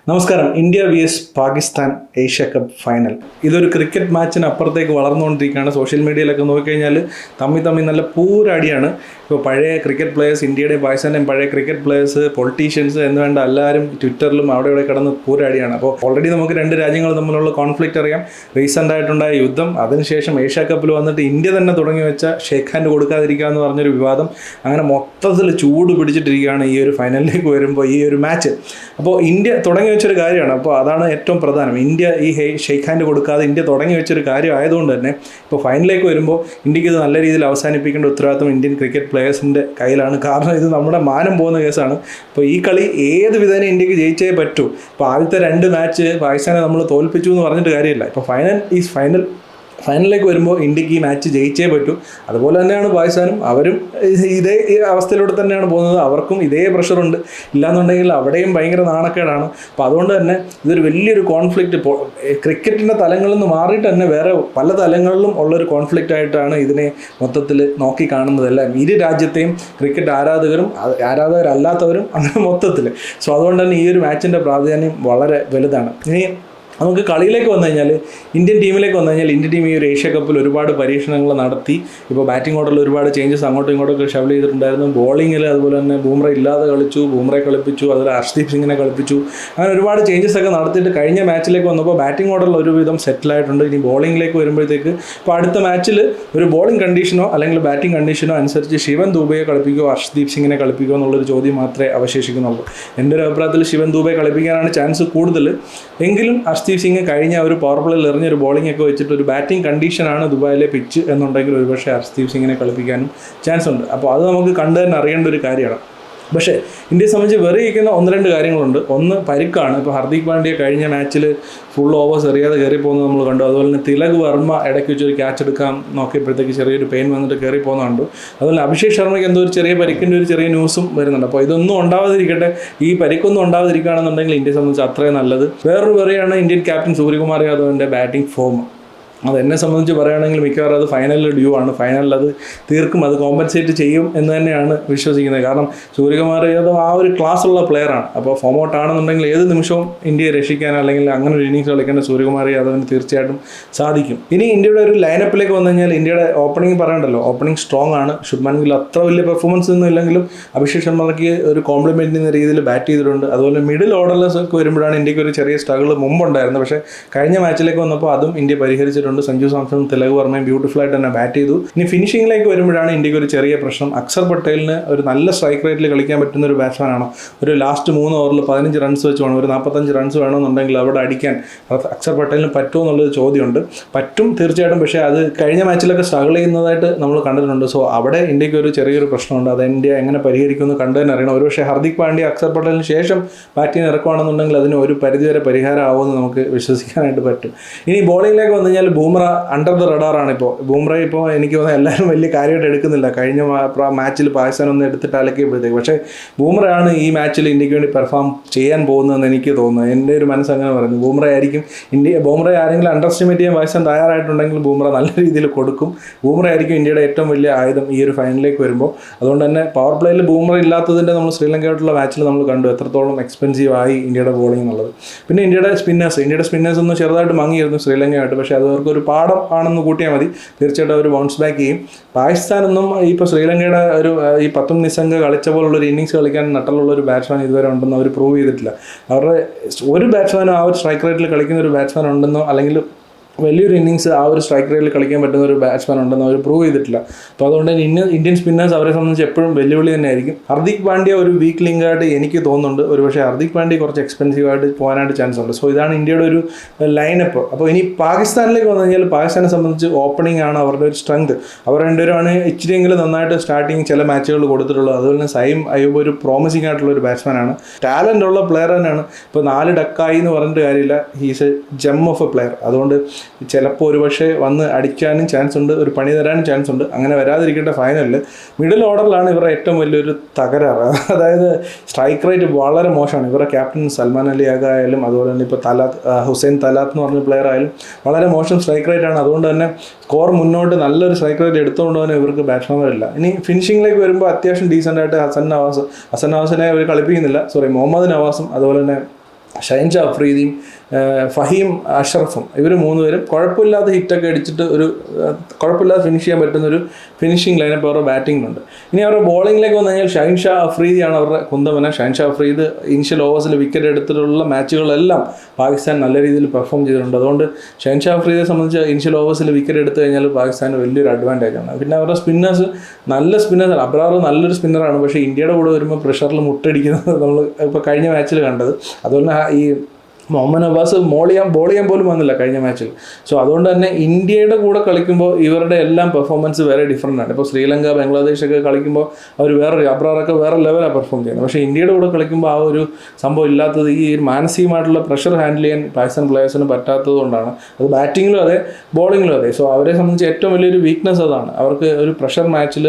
നമസ്കാരം. India VS Pakistan Asia cup final. ഇതൊരു cricket മാച്ചിന് അപ്പുറത്തേക്ക് വളർന്നുകൊണ്ടിരിക്കുകയാണ്. സോഷ്യൽ മീഡിയയിലൊക്കെ നോക്കിക്കഴിഞ്ഞാൽ തമ്മിൽ നല്ല പൂരടിയാണ്. ഇപ്പോൾ പഴയ ക്രിക്കറ്റ് പ്ലേയേഴ്സ്, ഇന്ത്യയുടെയും പാകിസ്ഥാൻ്റെയും പഴയ ക്രിക്കറ്റ് പ്ലേയേഴ്സ്, പൊളിറ്റീഷ്യൻസ് എന്ന് വേണ്ട എല്ലാവരും ട്വിറ്ററിലും അവിടെ ഇവിടെ കിടന്ന് പൂരടിയാണ്. അപ്പോൾ ഓൾറെഡി നമുക്ക് രണ്ട് രാജ്യങ്ങൾ തമ്മിലുള്ള കോൺഫ്ലിക്റ്റ് അറിയാം. റീസെൻ്റ് ആയിട്ടുണ്ടായ യുദ്ധം, അതിനുശേഷം ഏഷ്യ കപ്പിൽ വന്നിട്ട് ഇന്ത്യ തന്നെ തുടങ്ങി വെച്ച ഷേക്ക് ഹാൻഡ് കൊടുക്കാതിരിക്കുക എന്ന് പറഞ്ഞൊരു വിവാദം, അങ്ങനെ മൊത്തത്തിൽ ചൂട് പിടിച്ചിട്ടിരിക്കുകയാണ് ഈ ഒരു ഫൈനലിലേക്ക് വരുമ്പോൾ ഈ ഒരു മാച്ച്. അപ്പോൾ ഇന്ത്യ തുടങ്ങി വെച്ചൊരു കാര്യമാണ്. അപ്പോൾ അതാണ് ഏറ്റവും പ്രധാനം. ഇന്ത്യ ഈ ഷേക്ക് ഹാൻഡ് കൊടുക്കാതെ ഇന്ത്യ തുടങ്ങി വെച്ചൊരു കാര്യം ആയതുകൊണ്ട് തന്നെ ഇപ്പോൾ ഫൈനലിലേക്ക് വരുമ്പോൾ ഇന്ത്യക്ക് ഇത് നല്ല രീതിയിൽ അവസാനിപ്പിക്കേണ്ട ഉത്തരവാദിത്വം ഇന്ത്യൻ ക്രിക്കറ്റ് പ്ലേയേഴ്സിൻ്റെ കയ്യിലാണ്. കാരണം ഇത് നമ്മുടെ മാനം പോകുന്ന കേസാണ്. അപ്പോൾ ഈ കളി ഏത് വിധേന ഇന്ത്യക്ക് ജയിച്ചേ പറ്റൂ. ഇപ്പോൾ ആദ്യത്തെ രണ്ട് മാച്ച് പാകിസ്ഥാനെ നമ്മൾ തോൽപ്പിച്ചു എന്ന് പറഞ്ഞിട്ട് കാര്യമില്ല. ഇപ്പോൾ ഫൈനൽ ഈസ് ഫൈനൽ. ഫൈനലിലേക്ക് വരുമ്പോൾ ഇന്ത്യക്ക് ഈ മാച്ച് ജയിച്ചേ പറ്റൂ. അതുപോലെ തന്നെയാണ് പാകിസ്ഥാനും. അവരും ഇതേ അവസ്ഥയിലൂടെ തന്നെയാണ് പോകുന്നത്. അവർക്കും ഇതേ പ്രഷറുണ്ട്. ഇല്ലാന്നുണ്ടെങ്കിൽ അവിടെയും ഭയങ്കര നാണക്കേടാണ്. അപ്പോൾ അതുകൊണ്ട് തന്നെ ഇതൊരു വലിയൊരു കോൺഫ്ലിക്റ്റ് ഇപ്പോൾ ക്രിക്കറ്റിൻ്റെ തലങ്ങളിൽ നിന്ന് മാറിയിട്ട് തന്നെ വേറെ പല തലങ്ങളിലും ഉള്ളൊരു കോൺഫ്ലിക്റ്റ് ആയിട്ടാണ് ഇതിനെ മൊത്തത്തിൽ നോക്കി കാണുന്നതെല്ലാം. ഇരു രാജ്യത്തെയും ക്രിക്കറ്റ് ആരാധകരും ആരാധകരല്ലാത്തവരും അങ്ങനെ മൊത്തത്തിൽ. സോ അതുകൊണ്ട് തന്നെ ഈ ഒരു മാച്ചിൻ്റെ പ്രാധാന്യം വളരെ വലുതാണ്. ഇനി നമുക്ക് കളിയിലേക്ക് വന്നു കഴിഞ്ഞാൽ, ഇന്ത്യൻ ടീമിലേക്ക് വന്നു കഴിഞ്ഞാൽ, ഇന്ത്യൻ ടീം ഈ ഒരു ഏഷ്യ കപ്പിൽ ഒരുപാട് പരീക്ഷണങ്ങൾ നടത്തി. ഇപ്പോൾ ബാറ്റിംഗ് ഓർഡറിൽ ഒരുപാട് ചേഞ്ചസ് അങ്ങോട്ടും ഇങ്ങോട്ടൊക്കെ ഷവൽ ചെയ്തിട്ടുണ്ടായിരുന്നു. ബോളിങ്ങിൽ അതുപോലെ തന്നെ ബൂംറ ഇല്ലാതെ കളിച്ചു, ബൂംറയെ കളിപ്പിച്ചു, അതുപോലെ ഹർഷ്ദീപ് സിംഗിനെ കളിപ്പിച്ചു. അങ്ങനെ ഒരുപാട് ചേഞ്ചസ് ഒക്കെ നടത്തിയിട്ട് കഴിഞ്ഞ മാച്ചിലേക്ക് വന്നപ്പോൾ ബാറ്റിംഗ് ഓർഡറിൽ ഒരുവിധം സെറ്റിലായിട്ടുണ്ട്. ഇനി ബോളിങ്ങിലേക്ക് വരുമ്പോഴത്തേക്ക് ഇപ്പോൾ അടുത്ത മാച്ചിൽ ഒരു ബോളിംഗ് കണ്ടീഷനോ അല്ലെങ്കിൽ ബാറ്റിംഗ് കണ്ടീഷനോ അനുസരിച്ച് ശിവൻ ദൂബയെ കളിപ്പിക്കുമോ ഹർഷ്ദീപ് സിംഗിനെ കളിപ്പിക്കുമോ എന്നുള്ളൊരു ചോദ്യം മാത്രമേ അവശേഷിക്കുന്നുള്ളൂ. എൻ്റെ ഒരു അഭിപ്രായത്തിൽ ശിവൻ ദൂബയെ കളിപ്പിക്കാനാണ് ചാൻസ് കൂടുതൽ. എങ്കിലും ഹർഷ്ദീപ് സിംഗ് കഴിഞ്ഞ ഒരു പവർ പ്ലേയിൽ എറിഞ്ഞൊരു ബോളിംഗ് ഒക്കെ വെച്ചിട്ട് ഒരു ബാറ്റിംഗ് കണ്ടീഷനാണ് ദുബായിലെ പിച്ച് എന്നുണ്ടെങ്കിൽ ഒരുപക്ഷെ ഹർഷ്ദീപ് സിംഗിനെ കളിപ്പിക്കാനും ചാൻസ് ഉണ്ട്. അപ്പോൾ അത് നമുക്ക് കണ്ടു തന്നെ അറിയേണ്ട ഒരു കാര്യമാണ്. പക്ഷേ ഇന്ത്യയെ സംബന്ധിച്ച് വെറിയിക്കുന്ന ഒന്ന് രണ്ട് കാര്യങ്ങളുണ്ട്. ഒന്ന് പരിക്കാണ്. ഇപ്പോൾ ഹർദിക് പാണ്ഡ്യ കഴിഞ്ഞ മാച്ചിൽ ഫുൾ ഓവേഴ്സ് എറിയാതെ കയറി പോകുന്നത് നമ്മൾ കണ്ടു. അതുപോലെ തന്നെ തിലക് വർമ്മ ഇടയ്ക്ക് വെച്ചൊരു ക്യാച്ച് എടുക്കാൻ നോക്കിയപ്പോഴത്തേക്ക് ചെറിയൊരു പെയിൻ വന്നിട്ട് കയറി പോകുന്നുണ്ട്. അതുപോലെ അഭിഷേക് ശർമ്മയ്ക്ക് എന്തോ ഒരു ചെറിയ പരിക്കിൻ്റെ ഒരു ചെറിയ ന്യൂസും വരുന്നുണ്ട്. അപ്പോൾ ഇതൊന്നും ഉണ്ടാവാതിരിക്കട്ടെ. ഈ പരിക്കൊന്നും ഉണ്ടാവാതിരിക്കുകയാണെന്നുണ്ടെങ്കിൽ ഇന്ത്യയെ സംബന്ധിച്ച് അത്രയും നല്ലത്. വേറൊരു വെറിയാണ് ഇന്ത്യൻ ക്യാപ്റ്റൻ സൂര്യകുമാർ യാദവിൻ്റെ ബാറ്റിംഗ് ഫോം. അതെന്നെ സംബന്ധിച്ച് പറയുകയാണെങ്കിൽ മിക്കവാറും അത് ഫൈനലിൽ ഡ്യൂ ആണ്. ഫൈനലിൽ അത് തീർക്കും, അത് കോമ്പൻസേറ്റ് ചെയ്യും എന്ന് തന്നെയാണ് വിശ്വസിക്കുന്നത്. കാരണം സൂര്യകുമാർ യാദവ് ആ ഒരു ക്ലാസ്സുള്ള പ്ലെയറാണ്. അപ്പോൾ ഫോം ഔട്ട് ആണെന്നുണ്ടെങ്കിൽ ഏത് നിമിഷവും ഇന്ത്യയെ രക്ഷിക്കാൻ അല്ലെങ്കിൽ അങ്ങനെ ഒരു ഇന്നിങ്സ് കളിക്കേണ്ട സൂര്യകുമാർ യാദവിന് തീർച്ചയായിട്ടും സാധിക്കും. ഇനി ഇന്ത്യയുടെ ഒരു ലൈനപ്പിലേക്ക് വന്നു കഴിഞ്ഞാൽ ഇന്ത്യയുടെ ഓപ്പണിംഗ് പറയണ്ടല്ലോ. ഓപ്പണിംഗ് സ്ട്രോങ് ആണ്. ശുഭ്മാൻ ഗിൽ അത്ര വലിയ പെർഫോമൻസ് ഒന്നും ഇല്ലെങ്കിലും അഭിഷേക് ശർമ്മയ്ക്ക് ഒരു കോംപ്ലിമെൻ്റ് എന്ന രീതിയിൽ ബാറ്റ് ചെയ്തിട്ടുണ്ട്. അതുപോലെ മിഡിൽ ഓർഡർലെസ് ഒക്കെ വരുമ്പോഴാണ് ഇന്ത്യക്ക് ഒരു ചെറിയ സ്ട്രഗിൾ മുമ്പുണ്ടായിരുന്നത്. പക്ഷേ കഴിഞ്ഞ മാച്ചിലേക്ക് വന്നപ്പോൾ അതും ഇന്ത്യ പരിഹരിച്ചിട്ടുണ്ട്. സഞ്ജു സാംസണും തിലക് വർമ്മയും ബ്യൂട്ടിഫുൾ ആയിട്ട് തന്നെ ബാറ്റ് ചെയ്തു. ഇനി ഫിനിഷിംഗിലേക്ക് വരുമ്പോഴാണ് ഇന്ത്യക്ക് ഒരു ചെറിയ പ്രശ്നം. അക്സർ പട്ടേലിന് ഒരു നല്ല സ്ട്രൈക്ക് റേറ്റിൽ കളിക്കാൻ പറ്റുന്ന ഒരു ബാറ്റ്സ്മാനാണ്. ഒരു ലാസ്റ്റ് 3 ഓവറിൽ 15 റൺസ് വെച്ച് വേണം, ഒരു 45 റൺസ് വേണമെന്നുണ്ടെങ്കിൽ അവിടെ അടിക്കാൻ അക്സർ പട്ടേലിന് പറ്റുമോ എന്നുള്ളൊരു ചോദ്യമുണ്ട്. പറ്റും തീർച്ചയായിട്ടും. പക്ഷേ അത് കഴിഞ്ഞ മാച്ചിലൊക്കെ സ്ട്രഗിൾ ചെയ്യുന്നതായിട്ട് നമ്മൾ കണ്ടിട്ടുണ്ട്. സോ അവിടെ ഇന്ത്യക്ക് ഒരു ചെറിയൊരു പ്രശ്നമുണ്ട്. അത് ഇന്ത്യ എങ്ങനെ പരിഹരിക്കുമെന്ന് കണ്ടു തന്നെ അറിയണം. ഒരുപക്ഷെ ഹർദിക് പാണ്ഡ്യ അക്സർ പട്ടേലിന് ശേഷം ബാറ്റിംഗ് ഇറക്കുകയാണെന്നുണ്ടെങ്കിൽ അതിന് ഒരു പരിധിവരെ പരിഹാരം ആവുമെന്ന് നമുക്ക് വിശ്വസിക്കാനായിട്ട് പറ്റും. ഇനി ബോളിങ്ങിലേക്ക് വന്നു കഴിഞ്ഞാൽ ബൂംറ അണ്ടർ ദ റഡാറാണ്. ബൂംറ ഇപ്പോൾ എനിക്ക് തോന്നുന്നത് എല്ലാവരും വലിയ കാര്യമായിട്ട് എടുക്കുന്നില്ല. കഴിഞ്ഞ മാച്ചിൽ പാകിസ്ഥാൻ ഒന്ന് എടുത്തിട്ട് അലക്കിയപ്പോഴത്തേക്ക്. പക്ഷേ ബൂംറയാണ് ഈ മാച്ചിൽ ഇന്ത്യക്ക് വേണ്ടി പെർഫോം ചെയ്യാൻ പോകുന്നതെന്ന് എനിക്ക് തോന്നുന്നു. എൻ്റെ ഒരു മനസ്സങ്ങനെ പറയുന്നു. ബൂംറ ആയിരിക്കും ബൂംറയെ ആരെങ്കിലും അണ്ടർ എസ്റ്റിമേറ്റ് ചെയ്യാൻ പാകിസ്ഥാൻ തയ്യാറായിട്ടുണ്ടെങ്കിൽ ബൂംറ നല്ല രീതിയിൽ കൊടുക്കും. ബൂംറ ആയിരിക്കും ഇന്ത്യയുടെ ഏറ്റവും വലിയ ആയുധം ഈ ഒരു ഫൈനലിലേക്ക് വരുമ്പോൾ. അതുകൊണ്ട് തന്നെ പവർ പ്ലേയിൽ ബൂംറ ഇല്ലാത്തതിൻ്റെ നമ്മൾ ശ്രീലങ്കയായിട്ടുള്ള മാച്ചിൽ നമ്മൾ കണ്ടു എത്രത്തോളം എക്സ്പെൻസീവ് ആയി ഇന്ത്യയുടെ ബോളിംഗ് എന്നുള്ളത്. പിന്നെ ഇന്ത്യയുടെ സ്പിന്നേഴ്സ് ഒന്ന് ചെറുതായിട്ട് മങ്ങിയിരുന്നു ശ്രീലങ്കയായിട്ട്. പക്ഷേ അത് അവർക്കൊരു പാഠം ആണെന്ന് കൂട്ടിയാൽ മതി. തീർച്ചയായിട്ടും അവർ ബൗൺസ് ബാക്ക് ചെയ്യും. പാകിസ്ഥാനൊന്നും ഇപ്പോൾ ശ്രീലങ്കയുടെ ഒരു ഈ 10 നിസ്സംഗ കളിച്ച പോലുള്ളൊരു ഇന്നിങ്സ് കളിക്കാൻ നട്ടലുള്ളൊരു ബാറ്റ്സ്മാൻ ഇതുവരെ ഉണ്ടെന്ന് അവർ പ്രൂവ് ചെയ്തിട്ടില്ല. അവരുടെ ഒരു ബാറ്റ്സ്മാനും ആ ഒരു സ്ട്രൈക്ക് റേറ്റിൽ കളിക്കുന്ന ഒരു ബാറ്റ്സ്മാൻ ഉണ്ടെന്നോ അല്ലെങ്കിൽ വലിയൊരു ഇന്നിങ്സ് ആ ഒരു സ്ട്രൈക്ക് റേറ്റിൽ കളിക്കാൻ പറ്റുന്ന ഒരു ബാറ്റ്സ്മാൻ ഉണ്ടെന്ന് അവർ പ്രൂവ് ചെയ്തിട്ടില്ല. അപ്പോൾ അതുകൊണ്ട് തന്നെ ഇന്ത്യൻ സ്പിന്നേഴ്സ് അവരെ സംബന്ധിച്ച് എപ്പോഴും വെല്ലുവിളി തന്നെയായിരിക്കും. ഹർദിക് പാണ്ഡ്യ ഒരു വീക്ക് ലിങ്കായിട്ട് എനിക്ക് തോന്നുന്നുണ്ട്. ഒരുപക്ഷെ ഹർദിക് പാണ്ഡ്യ കുറച്ച് എക്സ്പെൻസീവായിട്ട് പോകാനായിട്ട് ചാൻസ് ഉണ്ട്. സോ ഇതാണ് ഇന്ത്യയുടെ ഒരു ലൈനപ്പ്. അപ്പോൾ ഇനി പാകിസ്ഥാനിലേക്ക് വന്നു കഴിഞ്ഞാൽ പാകിസ്ഥാനെ സംബന്ധിച്ച് ഓപ്പണിംഗ് ആണ് അവരുടെ ഒരു സ്ട്രെങ്ത്. അവർ രണ്ടുപേരുമാണ് ഇച്ചിരിയെങ്കിലും നന്നായിട്ട് സ്റ്റാർട്ടിങ് ചില മാച്ചുകൾ കൊടുത്തിട്ടുള്ളത്. അതുപോലെ തന്നെ സൈം അയ്യൂബ് ഒരു പ്രോമിസിംഗ് ആയിട്ടുള്ള ഒരു ബാറ്റ്സ്മാനാണ്. ടാലൻ്റ് ഉള്ള പ്ലെയർ തന്നെയാണ്. ഇപ്പോൾ 4 ഡക്കായി എന്ന് പറഞ്ഞിട്ട് കാര്യമില്ല. He's a gem of a player. അതുകൊണ്ട് ചിലപ്പോൾ ഒരുപക്ഷെ വന്ന് അടിക്കാനും ചാൻസ് ഉണ്ട്, ഒരു പണി തരാനും ചാൻസ് ഉണ്ട്. അങ്ങനെ വരാതിരിക്കേണ്ട ഫൈനലിൽ മിഡിൽ ഓർഡറിലാണ് ഇവരുടെ ഏറ്റവും വലിയൊരു തകരാറ്. അതായത് സ്ട്രൈക്ക് റേറ്റ് വളരെ മോശമാണ്. ഇവരുടെ ക്യാപ്റ്റൻ സൽമാൻ അലി ആയാലും അതുപോലെ തന്നെ ഇപ്പോൾ ഹുസൈൻ തലാത്ത് എന്ന് പറഞ്ഞ പ്ലെയർ ആയാലും വളരെ മോശം സ്ട്രൈക്ക് റേറ്റ് ആണ്. അതുകൊണ്ട് തന്നെ സ്കോർ മുന്നോട്ട് നല്ലൊരു സ്ട്രൈക്ക് റേറ്റ് എടുത്തുകൊണ്ട് തന്നെ ഇവർക്ക് ബാറ്റ്സ്മാൻമാരില്ല. ഇനി ഫിനിഷിംഗിലേക്ക് വരുമ്പോൾ അത്യാവശ്യം ഡീസൻ്റ് ആയിട്ട് ഹസൻ നവാസിനെ അവർ കളിപ്പിക്കുന്നില്ല. മുഹമ്മദ് നവാസും അതുപോലെ തന്നെ ഷൈൻഷാ അഫ്രീദിയും ഫഹീം അഷ്റഫും ഇവർ മൂന്നുപേരും കുഴപ്പമില്ലാത്ത ഹിറ്റൊക്കെ അടിച്ചിട്ട് കുഴപ്പമില്ലാതെ ഫിനിഷ് ചെയ്യാൻ പറ്റുന്നൊരു ഫിനിഷിംഗ് ലൈനപ്പ് അവരുടെ ബാറ്റിങ്ങിലുണ്ട്. ഇനി അവരുടെ ബോളിങ്ങിലേക്ക് വന്നു കഴിഞ്ഞാൽ ഷൈൻഷാ അഫ്രീദിയാണ് അവരുടെ കുന്തമന. ഷൈൻഷാ അഫ്രീദ് ഇനിഷ്യൽ ഓവേഴ്സിൽ വിക്കറ്റ് എടുത്തിട്ടുള്ള മാച്ചുകളെല്ലാം പാകിസ്ഥാൻ നല്ല രീതിയിൽ പെർഫോം ചെയ്തിട്ടുണ്ട്. അതുകൊണ്ട് ഷൈൻഷാ അഫ്രീദിയെ സംബന്ധിച്ച് ഇനിഷ്യൽ ഓവേഴ്സിൽ വിക്കറ്റ് എടുത്തു കഴിഞ്ഞാൽ പാകിസ്ഥാന് വലിയൊരു അഡ്വാൻറ്റേജാണ്. പിന്നെ അവരുടെ സ്പിന്നേഴ്സ് നല്ല സ്പിന്നേഴ്സാണ്. അബ്രാർ നല്ലൊരു സ്പിന്നറാണ്, പക്ഷേ ഇന്ത്യയുടെ കൂടെ വരുമ്പോൾ പ്രഷറിൽ മുട്ടടിക്കുന്നത് നമ്മൾ ഇപ്പോൾ കഴിഞ്ഞ മാച്ചിൽ കണ്ടത്. അതുപോലെ ഈ മുഹമ്മദ് നവാസ് ബോൾ ചെയ്യാൻ പോലും വന്നില്ല കഴിഞ്ഞ മാച്ചിൽ. സോ അതുകൊണ്ട് തന്നെ ഇന്ത്യയുടെ കൂടെ കളിക്കുമ്പോൾ ഇവരുടെ എല്ലാം പെർഫോമൻസ് വേറെ ഡിഫറൻ്റ് ആണ്. ഇപ്പോൾ ശ്രീലങ്ക, ബംഗ്ലാദേശ് ഒക്കെ കളിക്കുമ്പോൾ അവർ അബ്രാറൊക്കെ വേറെ ലെവലാണ് പെർഫോം ചെയ്യുന്നത്. പക്ഷേ ഇന്ത്യയുടെ കൂടെ കളിക്കുമ്പോൾ ആ ഒരു സംഭവം ഇല്ലാത്തത് ഈ മാനസികമായിട്ടുള്ള പ്രഷർ ഹാൻഡിൽ ചെയ്യാൻ പാകിസ്ഥാൻ പ്ലേയേഴ്സിന് പറ്റാത്തത് കൊണ്ടാണ്. അത് ബാറ്റിങ്ങിലും അതെ, ബോളിങ്ങിലും അതെ. സോ അവരെ സംബന്ധിച്ച് ഏറ്റവും വലിയൊരു വീക്ക്നെസ് അതാണ്. അവർക്ക് ഒരു പ്രഷർ മാച്ചിൽ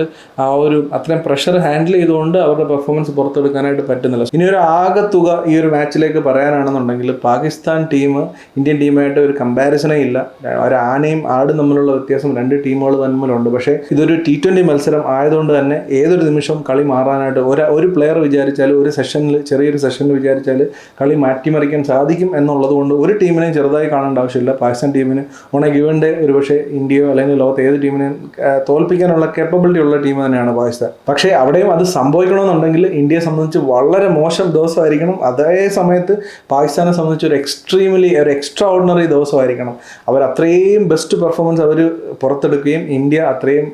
അത്രയും പ്രഷർ ഹാൻഡിൽ ചെയ്തുകൊണ്ട് അവരുടെ പെർഫോമൻസ് പുറത്തെടുക്കാനായിട്ട് പറ്റുന്നില്ല. ഇനി ഒരു ആകെത്തുക ഈ ഒരു മാച്ചിലേക്ക് പറയാനാണെന്നുണ്ടെങ്കിൽ പാകിസ്ഥാൻ ടീം ഇന്ത്യൻ ടീമായിട്ട് ഒരു കമ്പാരിസണേ ഇല്ല. ഒരു ആനയും ആടും തമ്മിലുള്ള വ്യത്യാസം രണ്ട് ടീമുകൾ തമ്മിലുണ്ട്. പക്ഷേ ഇതൊരു T20 മത്സരം ആയതുകൊണ്ട് തന്നെ ഏതൊരു നിമിഷവും കളി മാറാനായിട്ട് ഒരു പ്ലെയർ വിചാരിച്ചാൽ ചെറിയൊരു സെഷനിൽ വിചാരിച്ചാൽ കളി മാറ്റിമറിക്കാൻ സാധിക്കും എന്നുള്ളത് കൊണ്ട് ഒരു ടീമിനെയും ചെറുതായി കാണേണ്ട ആവശ്യമില്ല. പാകിസ്ഥാൻ ടീമിന് ഓൺ എ ഗിവൺ ഡേ ഒരു പക്ഷേ ഇന്ത്യയോ അല്ലെങ്കിൽ ലോകത്ത് ഏത് ടീമിനെയും തോൽപ്പിക്കാനുള്ള കേപ്പബിലിറ്റി ഉള്ള ടീം തന്നെയാണ് പാകിസ്ഥാൻ. പക്ഷേ അവിടെയും അത് സംഭവിക്കണമെന്നുണ്ടെങ്കിൽ ഇന്ത്യയെ സംബന്ധിച്ച് വളരെ മോശം ദിവസമായിരിക്കണം. അതേ സമയത്ത് പാകിസ്ഥാനെ സംബന്ധിച്ച് ഒരു എക്സ്ട്രാ ഓർഡിനറി ദിവസമായിരിക്കണം. അവർ അത്രയും ബെസ്റ്റ് പെർഫോമൻസ് അവർ പുറത്തെടുക്കുകയും ഇന്ത്യ അത്രയും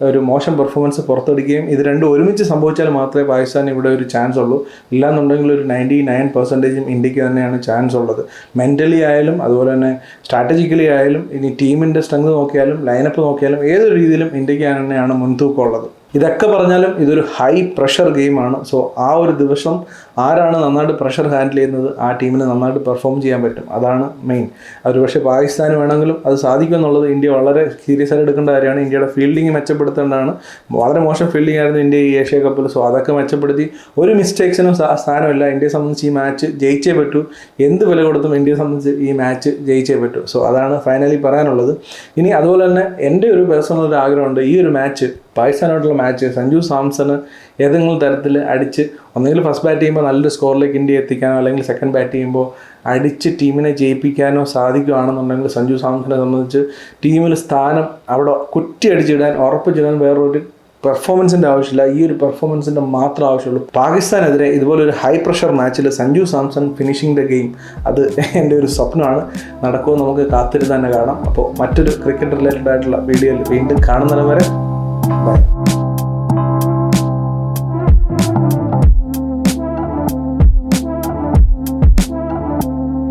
ഒരു മോശം പെർഫോമൻസ് പുറത്തെടുക്കുകയും ഇത് രണ്ടും ഒരുമിച്ച് സംഭവിച്ചാൽ മാത്രമേ പാകിസ്ഥാന് ഇവിടെ ഒരു ചാൻസ് ഉള്ളൂ. ഇല്ലാന്നുണ്ടെങ്കിൽ ഒരു 99% ഇന്ത്യക്ക് തന്നെയാണ് ചാൻസ് ഉള്ളത്. മെൻ്റലി ആയാലും അതുപോലെ തന്നെ സ്ട്രാറ്റജിക്കലി ആയാലും ഇനി ടീമിൻ്റെ സ്ട്രെങ്ത് നോക്കിയാലും ലൈനപ്പ് നോക്കിയാലും ഏതൊരു രീതിയിലും ഇന്ത്യക്ക് തന്നെയാണ് മുൻതൂക്കം ഉള്ളത്. ഇതൊക്കെ പറഞ്ഞാലും ഇതൊരു ഹൈ പ്രഷർ ഗെയിമാണ്. സോ ആ ഒരു ദിവസം ആരാണ് നന്നായിട്ട് പ്രഷർ ഹാൻഡിൽ ചെയ്യുന്നത് ആ ടീമിന് നന്നായിട്ട് പെർഫോം ചെയ്യാൻ പറ്റും. അതാണ് മെയിൻ. ഒരു പക്ഷേ പാകിസ്ഥാന് വേണമെങ്കിലും അത് സാധിക്കുമെന്നുള്ളത് ഇന്ത്യ വളരെ സീരിയസ് ആയിട്ട് എടുക്കേണ്ട കാര്യമാണ്. ഇന്ത്യയുടെ ഫീൽഡിങ് മെച്ചപ്പെടുത്തേണ്ടതാണ്. വളരെ മോശം ഫീൽഡിംഗ് ആയിരുന്നു ഇന്ത്യ ഈ ഏഷ്യ കപ്പിൽ. സോ അതൊക്കെ മെച്ചപ്പെടുത്തി ഒരു മിസ്റ്റേക്സിനും സ്ഥാനമില്ല. ഇന്ത്യയെ സംബന്ധിച്ച് ഈ മാച്ച് ജയിച്ചേ പറ്റൂ. എന്ത് വില കൊടുത്തും ഇന്ത്യയെ സംബന്ധിച്ച് ഈ മാച്ച് ജയിച്ചേ പറ്റൂ. സോ അതാണ് ഫൈനലി പറയാനുള്ളത്. ഇനി അതുപോലെ തന്നെ എൻ്റെ ഒരു പേഴ്സണൽ ഒരു ആഗ്രഹമുണ്ട്, ഈ ഒരു മാച്ച് പാകിസ്ഥാനായിട്ടുള്ള മാച്ച് സഞ്ജു സാംസണ് ഏതെങ്കിലും തരത്തിൽ അടിച്ച് ഒന്നെങ്കിൽ ഫസ്റ്റ് ബാറ്റ് ചെയ്യുമ്പോൾ നല്ലൊരു സ്കോറിലേക്ക് ഇന്ത്യ എത്തിക്കാനോ അല്ലെങ്കിൽ സെക്കൻഡ് ബാറ്റ് ചെയ്യുമ്പോൾ അടിച്ച് ടീമിനെ ജയിപ്പിക്കാനോ സാധിക്കുകയാണെന്നുണ്ടെങ്കിൽ സഞ്ജു സാംസനെ സംബന്ധിച്ച് ടീമിൽ സ്ഥാനം അവിടെ കുറ്റിയടിച്ചിടാൻ ഉറപ്പിച്ചിടാൻ വേറൊരു പെർഫോമൻസിൻ്റെ ആവശ്യമില്ല. ഈ ഒരു പെർഫോമൻസിൻ്റെ മാത്രം ആവശ്യമുള്ളൂ. പാകിസ്ഥാനെതിരെ ഇതുപോലൊരു ഹൈ പ്രഷർ മാച്ചിൽ Sanju Samson finishing the game, അത് എൻ്റെ ഒരു സ്വപ്നമാണ്. നടക്കുമെന്ന് നമുക്ക് കാത്തിരുന്ന് തന്നെ കാണാം. അപ്പോൾ മറ്റൊരു ക്രിക്കറ്റ് റിലേറ്റഡ് ആയിട്ടുള്ള വീഡിയോയിൽ വീണ്ടും കാണുന്നതിന് വരെ ബൈ.